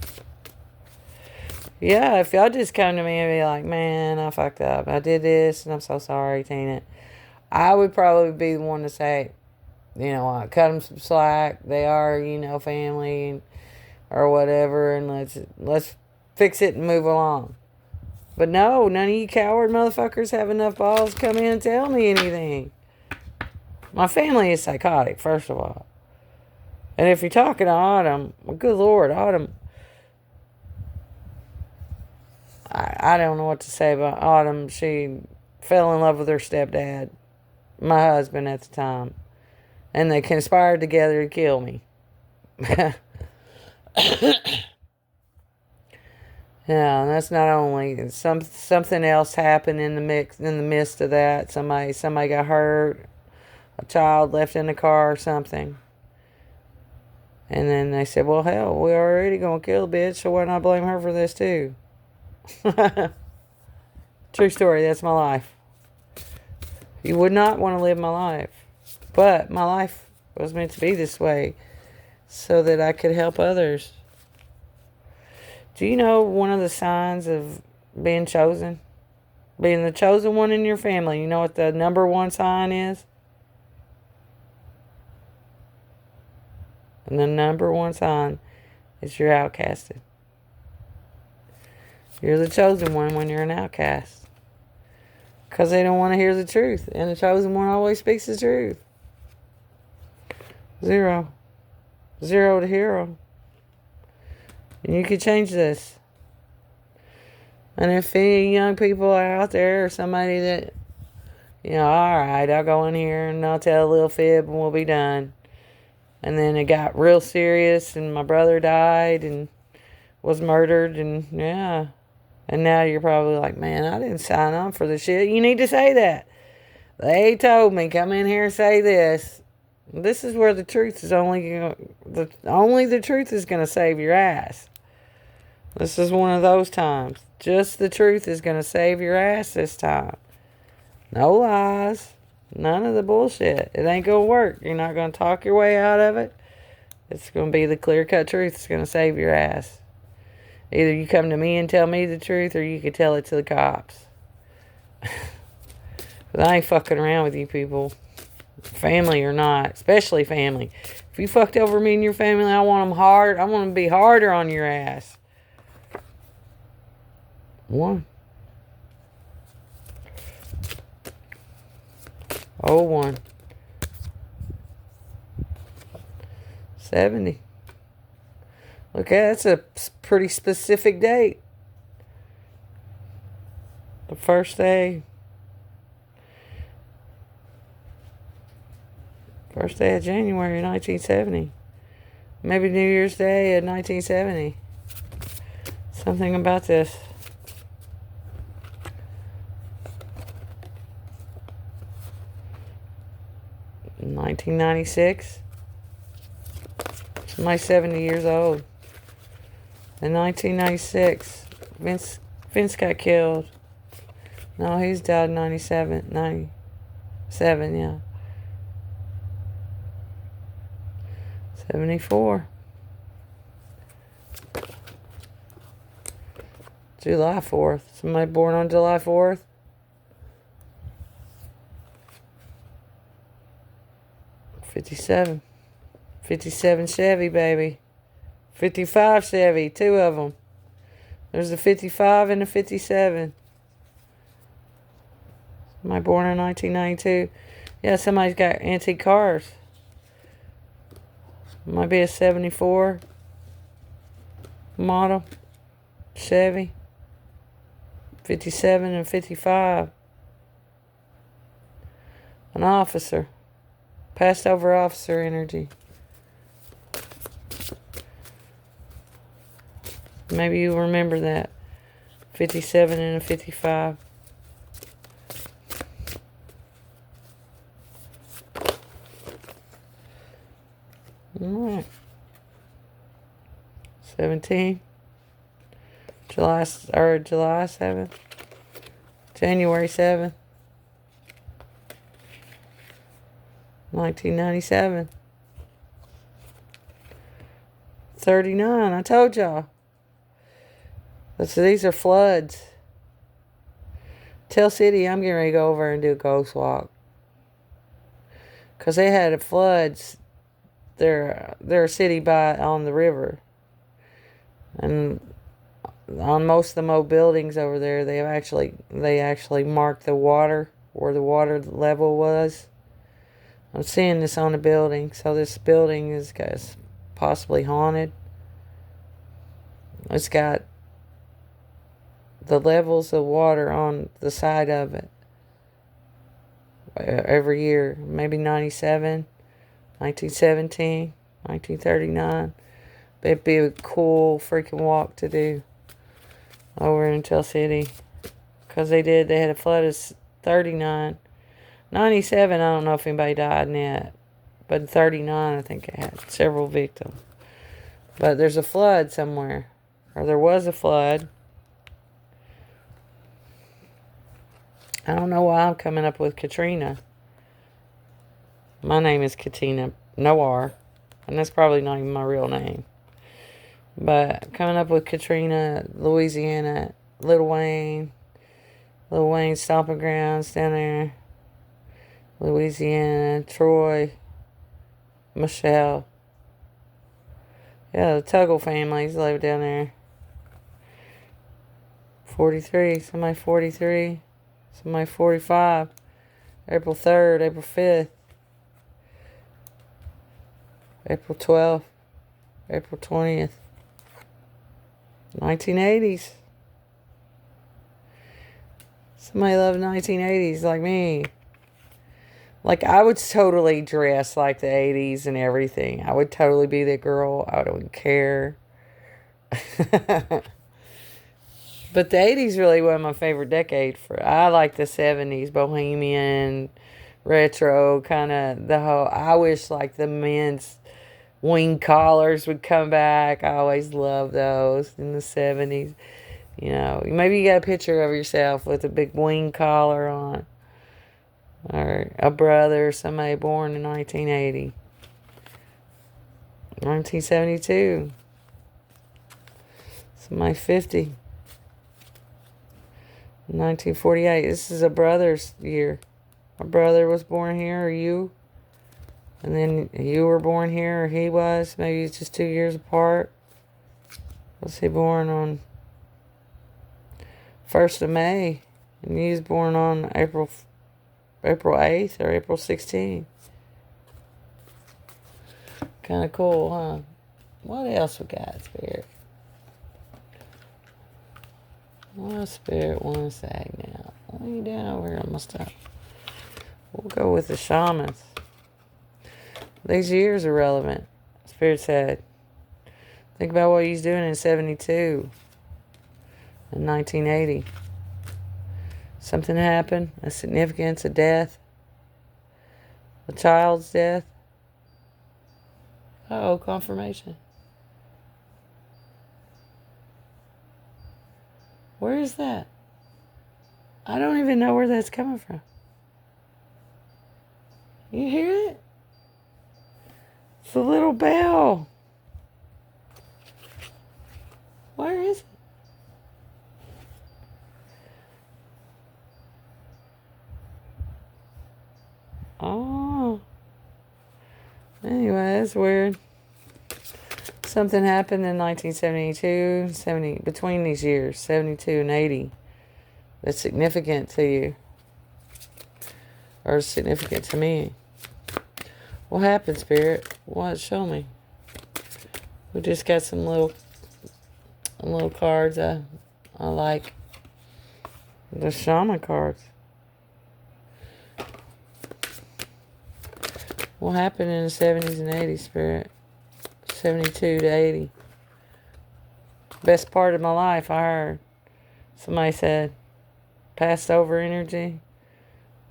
Yeah, if y'all just come to me and be like, man, I fucked up. I did this and I'm so sorry, Tina. I would probably be the one to say, I cut them some slack. They are, family or whatever, and let's fix it and move along. But no, none of you coward motherfuckers have enough balls to come in and tell me anything. My family is psychotic, first of all. And if you're talking to Autumn, well, good Lord, Autumn. I don't know what to say about Autumn. She fell in love with her stepdad, my husband at the time. And they conspired together to kill me. Yeah, and that's not only something else happened in the midst of that. Somebody got hurt, a child left in the car or something. And then they said, well, hell, we're already gonna kill the bitch, so why not blame her for this too? True story, that's my life. You would not want to live my life. But my life was meant to be this way so that I could help others. Do you know one of the signs of being chosen? Being the chosen one in your family. You know what the number one sign is? And the number one sign is you're outcasted. You're the chosen one when you're an outcast. Because they don't want to hear the truth. And the chosen one always speaks the truth. 0. 0 to hero. And you could change this. And if any young people are out there, or somebody that, alright, I'll go in here and I'll tell a little fib and we'll be done. And then it got real serious and my brother died and was murdered and yeah. And now you're probably like, man, I didn't sign on for this shit. You need to say that. They told me, come in here and say this. This is where the truth is only the truth is going to save your ass. This is one of those times. Just the truth is going to save your ass this time. No lies. None of the bullshit. It ain't going to work. You're not going to talk your way out of it. It's going to be the clear-cut truth. It's going to save your ass. Either you come to me and tell me the truth, or you can tell it to the cops. But I ain't fucking around with you people. Family or not. Especially family. If you fucked over me and your family, I want them hard. I want them to be harder on your ass. 1. 01. 70. Okay, that's a pretty specific date. The first day First day of January 1970. Maybe New Year's Day of 1970. Something about this. In 1996. Somebody's 70 years old. In 1996, Vince got killed. No, he's died in 97, yeah. 74. July 4th. Somebody born on July 4th? '57. 57 Chevy, baby. 55 Chevy, two of them. There's a 55 and a 57. Somebody born in 1992. Yeah, somebody's got antique cars. Might be a 74 model Chevy. 57 and 55. An officer. Passed over officer energy. Maybe you remember that. 57 and a 55. Alright. 17. July 7th. January 7th. 1997. 39. I told y'all. So these are floods. Tell City I'm getting ready to go over and do a ghost walk. Because they had floods. Their city on the river. And on most of the old buildings over there, they actually marked the water, where the water level was. I'm seeing this on the building. So this building is possibly haunted. It's got the levels of water on the side of it every year. Maybe 97, 1917, 1939. It'd be a cool freaking walk to do over in Tell City. Because they had a flood of 39. 97, I don't know if anybody died in that. But in 39, I think it had several victims. But there's a flood somewhere. Or there was a flood. I don't know why I'm coming up with Katrina. My name is Katina Noir. And that's probably not even my real name. But coming up with Katrina, Louisiana, Lil Wayne stomping grounds down there. Louisiana, Troy, Michelle. Yeah, the Tuggle families live down there. 43, somebody 43, somebody 45. April 3rd, April 5th, April 12th, April 20th. 1980s. Somebody loved 1980s like me. Like, I would totally dress like the 80s and everything. I would totally be the girl. I wouldn't care. But the 80s really wasn't my favorite decade. I like the 70s, bohemian, retro, kind of the whole. I wish like the men's wing collars would come back. I always loved those in the 70s. You know, maybe you got a picture of yourself with a big wing collar on. Or a brother, somebody born in 1980. 1972. Somebody 50. 1948. This is a brother's year. A brother was born here, or you. And then you were born here, or he was. Maybe it's just 2 years apart. Was he born on 1st of May? And he was born on April 8th or April 16th. Kind of cool, huh? What else we got, Spirit? Well, Spirit, one sec now. Lay down over here on my stuff. We'll go with the shamans. These years are relevant. Spirit said. Think about what he's doing in 72 and 1980. Something happened, a significance, a death, a child's death. Uh-oh, confirmation. Where is that? I don't even know where that's coming from. You hear it? It's a little bell. Where is it? Oh. Anyway, that's weird. Something happened in 1972, 70, between these years, 72 and 80, that's significant to you, or significant to me. What happened, Spirit? What? Show me. We just got some little cards I like. The shaman cards. What happened in the 70s and 80s, Spirit? 72 to 80. Best part of my life, I heard. Somebody said, passed over energy.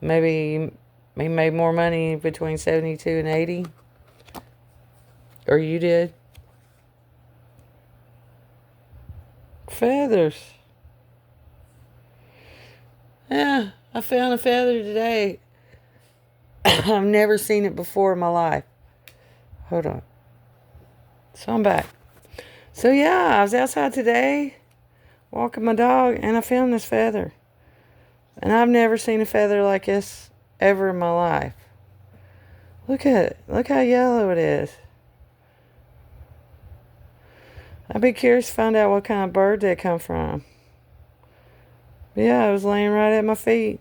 Maybe he made more money between 72 and 80. Or you did. Feathers. Yeah, I found a feather today. I've never seen it before in my life. Hold on. So I'm back. So yeah, I was outside today, walking my dog, and I found this feather. And I've never seen a feather like this ever in my life. Look at it. Look how yellow it is. I'd be curious to find out what kind of bird they come from. Yeah, it was laying right at my feet.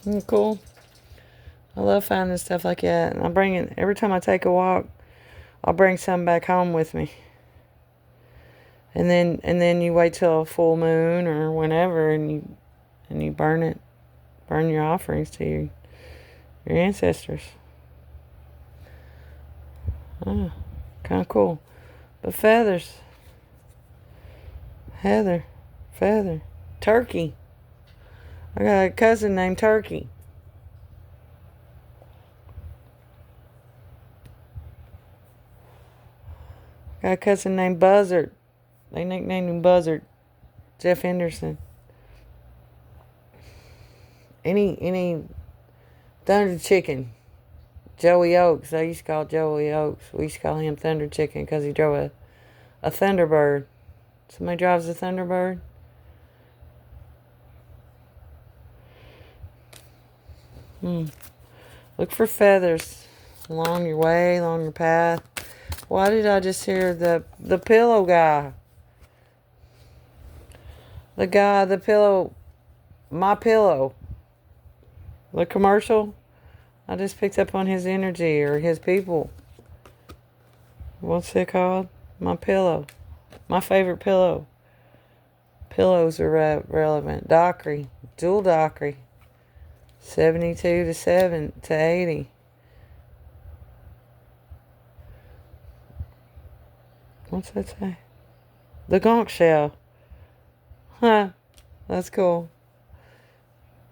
Isn't it cool? I love finding stuff like that. And I bring it every time I take a walk. I'll bring some back home with me. And then you wait till a full moon or whenever, and you burn it, burn your offerings to your ancestors. Oh, kind of cool. But feathers, feather, turkey. I got a cousin named Turkey. Got a cousin named Buzzard. They nicknamed him Buzzard. Jeff Henderson. Any Thunder Chicken. Joey Oaks. I used to call Joey Oaks. We used to call him Thunder Chicken because he drove a Thunderbird. Somebody drives a Thunderbird? Look for feathers along your way, along your path. Why did I just hear the pillow guy? The pillow, My Pillow. The commercial. I just picked up on his energy or his people. What's it called? My Pillow. My favorite pillow. Pillows are relevant. Dockery. Jewel Dockery. 72 to 80. What's that say? The conch shell. Huh. That's cool.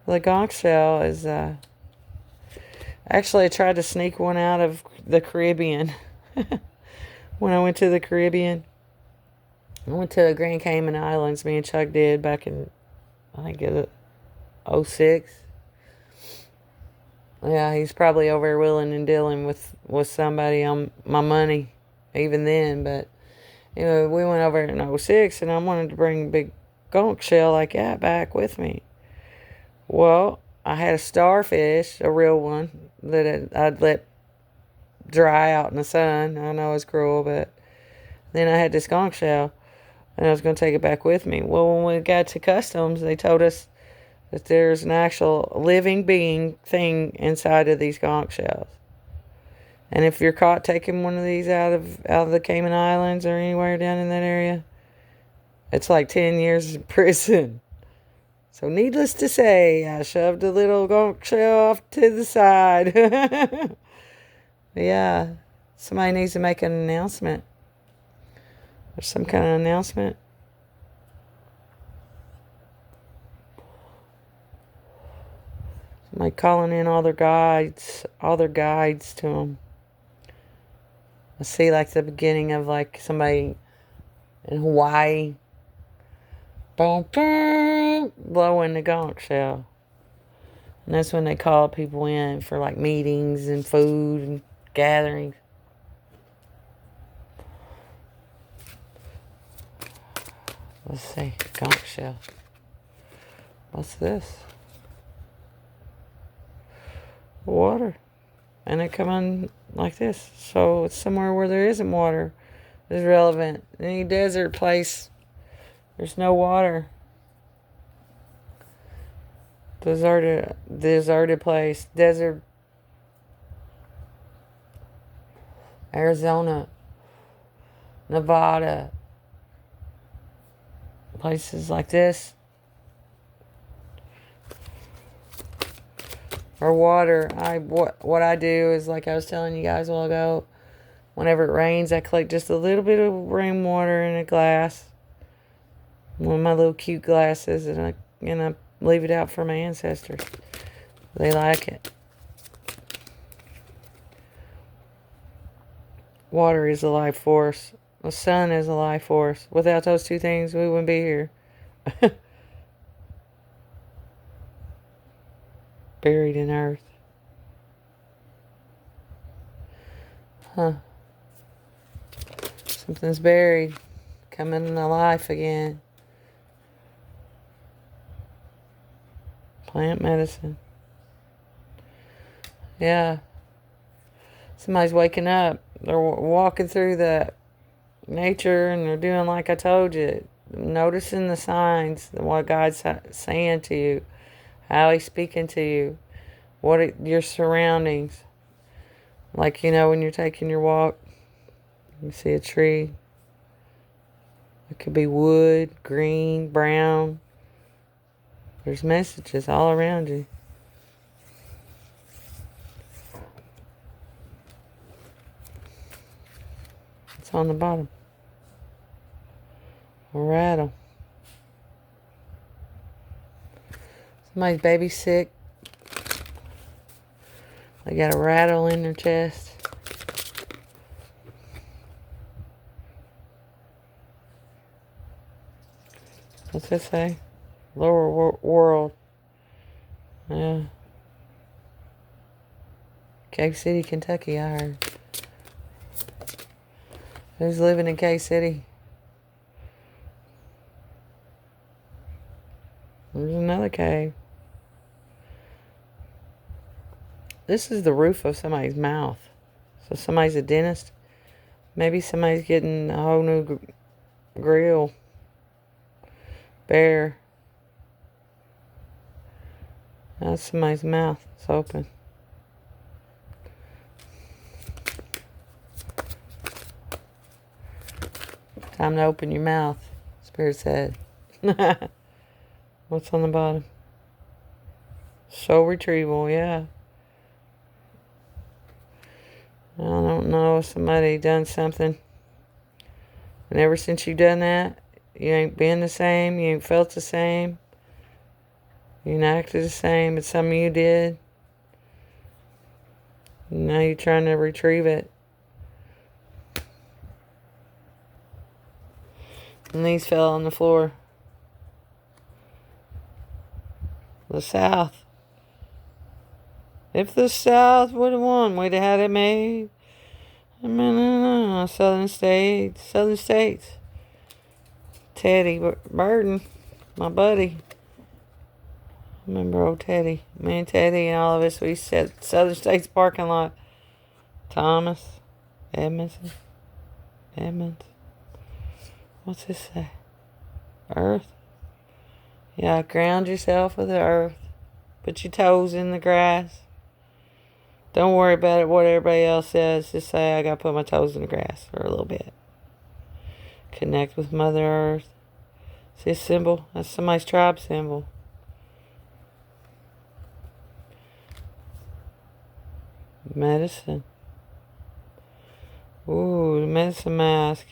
The conch shell is, actually I tried to sneak one out of the Caribbean. When I went to the Caribbean. I went to the Grand Cayman Islands, me and Chuck did back in, I think it was 06. Yeah, he's probably over there willing and dealing with somebody on my money even then, but you know, we went over in 06 and I wanted to bring a big conch shell like that back with me. Well, I had a starfish, a real one, that I'd let dry out in the sun. I know it's cruel, but then I had this conch shell and I was going to take it back with me. Well, when we got to customs, they told us that there's an actual living being thing inside of these conch shells. And if you're caught taking one of these out of the Cayman Islands or anywhere down in that area, it's like 10 years in prison. So needless to say, I shoved the little conch shell off to the side. Yeah, somebody needs to make an announcement. There's some kind of announcement. Somebody calling in all their guides to them. I see like the beginning of like somebody in Hawaii, boom, boom, blowing the conch shell. And that's when they call people in for like meetings and food and gatherings. Let's see, conch shell. What's this? Water. And they come in like this. So it's somewhere where there isn't water is relevant. Any desert place, there's no water. Deserted place. Desert. Arizona. Nevada. Places like this. Or water. What I do is, like I was telling you guys a while ago, whenever it rains, I collect just a little bit of rainwater in a glass. One of my little cute glasses, and I leave it out for my ancestors. They like it. Water is a life force. The sun is a life force. Without those two things, we wouldn't be here. Buried in earth. Huh. Something's buried. Coming to life again. Plant medicine. Yeah. Somebody's waking up. They're walking through the nature and they're doing like I told you. Noticing the signs, what God's saying to you, how He's speaking to you, your surroundings. Like, when you're taking your walk, you see a tree. It could be wood, green, brown. There's messages all around you. It's on the bottom. A rattle. Somebody's baby sick. They got a rattle in their chest. What's this say? Lower world. Yeah. Cave City, Kentucky, I heard. Who's living in Cave City? There's another cave. This is the roof of somebody's mouth. So somebody's a dentist. Maybe somebody's getting a whole new grill. Bare. That's somebody's mouth. It's open. Time to open your mouth, Spirit said. What's on the bottom? Soul retrieval, yeah. I don't know if somebody done something. And ever since you done that, you ain't been the same. You ain't felt the same. You ain't acted the same. It's something you did. Now you're trying to retrieve it. And these fell on the floor. The South. If the South would have won, we'd have had it made. Southern states. Teddy Burton, my buddy. Remember old Teddy? Me and Teddy and all of us, we said Southern States parking lot. Thomas, Edmonds. What's this say? Earth. Yeah, ground yourself with the earth. Put your toes in the grass. Don't worry about it, what everybody else says. Just say, I gotta put my toes in the grass for a little bit. Connect with Mother Earth. See a symbol? That's somebody's tribe symbol. Medicine. Ooh, the medicine mask.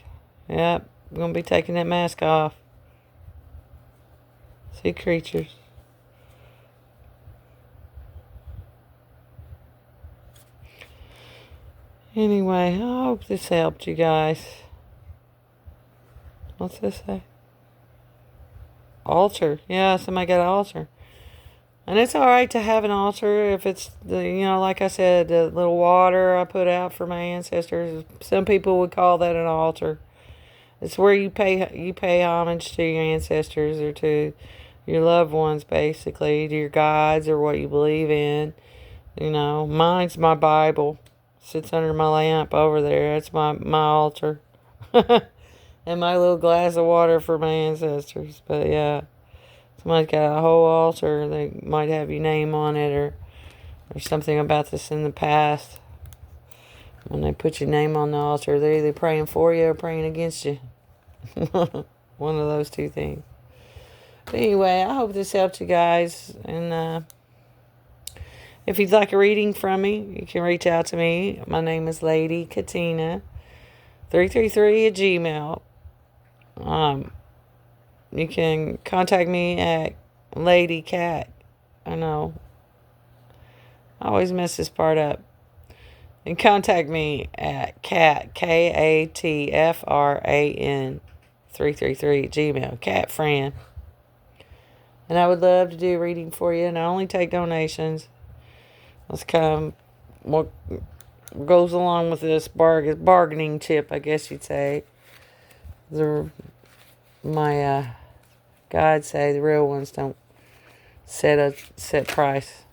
Yep, we're going to be taking that mask off. Sea creatures. Anyway, I hope this helped you guys. What's this say? Altar. Yeah, somebody got an altar. And it's alright to have an altar if it's, like I said, the little water I put out for my ancestors. Some people would call that an altar. It's where you pay homage to your ancestors or to your loved ones, basically, to your guides or what you believe in. Mine's my Bible. Sits under my lamp over there. That's my altar. And my little glass of water for my ancestors. But yeah, somebody's got a whole altar. They might have your name on it or something about this in the past. When they put your name on the altar, they're either praying for you or praying against you. One of those two things. But anyway, I hope this helped you guys. And if you'd like a reading from me, you can reach out to me. My name is Lady Katina 333 at Gmail. You can contact me at Lady Cat. I know. I always mess this part up. And contact me at Cat, KATFRAN 333 at Gmail. Cat Fran. And I would love to do a reading for you. And I only take donations. That's kind of what goes along with this bargaining chip, I guess you'd say. My guides say the real ones don't set a set price.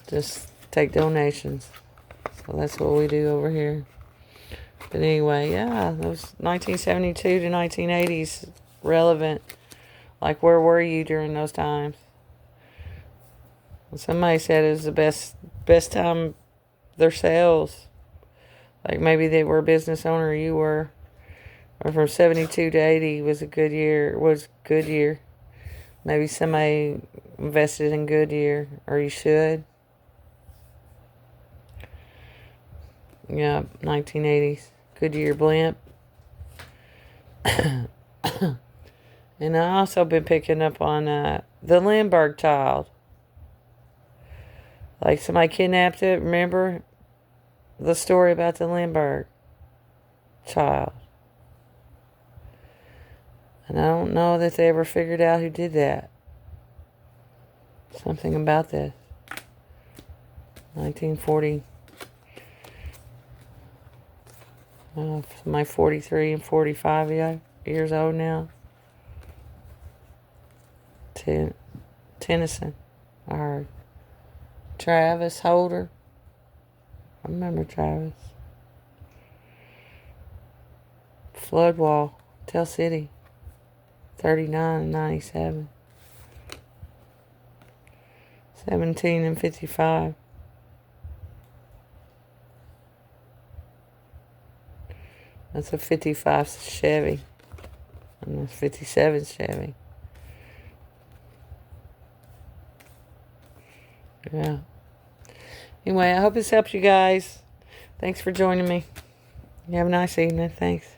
Just take donations. So that's what we do over here. But anyway, yeah, those 1972 to 1980s relevant. Like, where were you during those times? Somebody said it was the best time their sales. Like, maybe they were a business owner, you were. Or from 72 to 80 was good year. Maybe somebody invested in Goodyear, or you should. Yeah, 1980s. Goodyear blimp. And I also been picking up on the Lindbergh child. Like, somebody kidnapped it. Remember the story about the Lindbergh child? And I don't know that they ever figured out who did that. Something about this. 1940. My 43 and 45 years old now. Tennyson, I heard. Travis Holder. I remember Travis. Floodwall, Tell City. 39 and 97. 17 and 55. That's a 55 Chevy. And that's 57 Chevy. Yeah. Anyway, I hope this helps you guys. Thanks for joining me. You have a nice evening. Thanks.